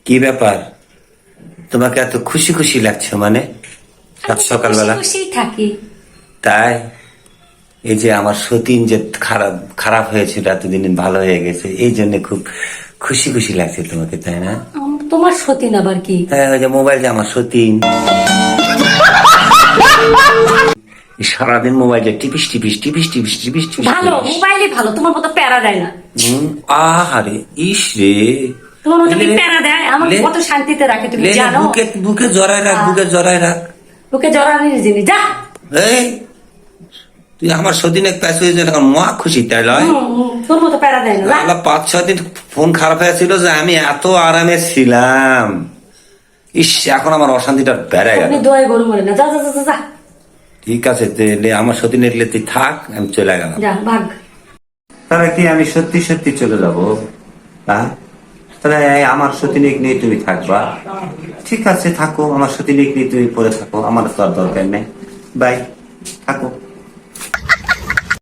কি ব্যাপার, তোমাকে এত খুশি খুশি লাগছে? মানে সাত সকালবেলা খুশি থাকি। তাই? এই যে আমার সতীন যে খারাপ খারাপ হয়েছিল এতদিন ভালো হয়ে গেছে, এই জন্য খুব খুশি খুশি লাগছে তোমাকে, তাই না? তোমার সতীন আবার কি? হ্যাঁ, ওই যে মোবাইল যে আমার সতীন, সারাদিন মোবাইলে টিপিস টিপিস টিপিস টিপিস টিপিস টিপিস ভালো, মোবাইলই ভালো, তোমার মতো প্যারা দেয় না। আহারে ইস রে, তোমার মতো কি প্যারা দেয়? আমাকে কত শান্তিতে রাখে তুমি জানো? বুকে বুকে জড়ায় রাখ, বুকে জড়ায় রাখ। বুকে জড়ানির জিনিস, যা। এই তুই আমার সতীনে প্যাচ হয়ে যাবে, মহা খুশি, তাই লয়? তোর মতো প্যারা দেয় না, যা। আল্লাহ, 5-6 দিন ফোন খারাপ হয়েছিল যে আমি এত আরামে ছিলাম। ইস, এখন আমার অশান্তিটা বেড়ে গেল। আপনি দোয়াই গরু মরে না, যা যা যা যা। ঠিক আছে, তাহলে আমার সতীনে এলে তুই থাক, আমি চলে গেলাম। যা, ভাগ। তাহলে কি আমি সত্যি সত্যি চলে যাবো? হ্যাঁ, তাহলে আমার সতীনে নিয়ে তুমি থাকবা? ঠিক আছে, থাকো, আমার সতীনে নিয়ে তুমি পরে থাকো, আমার তো আর দরকার নেই। বাই, থাকো।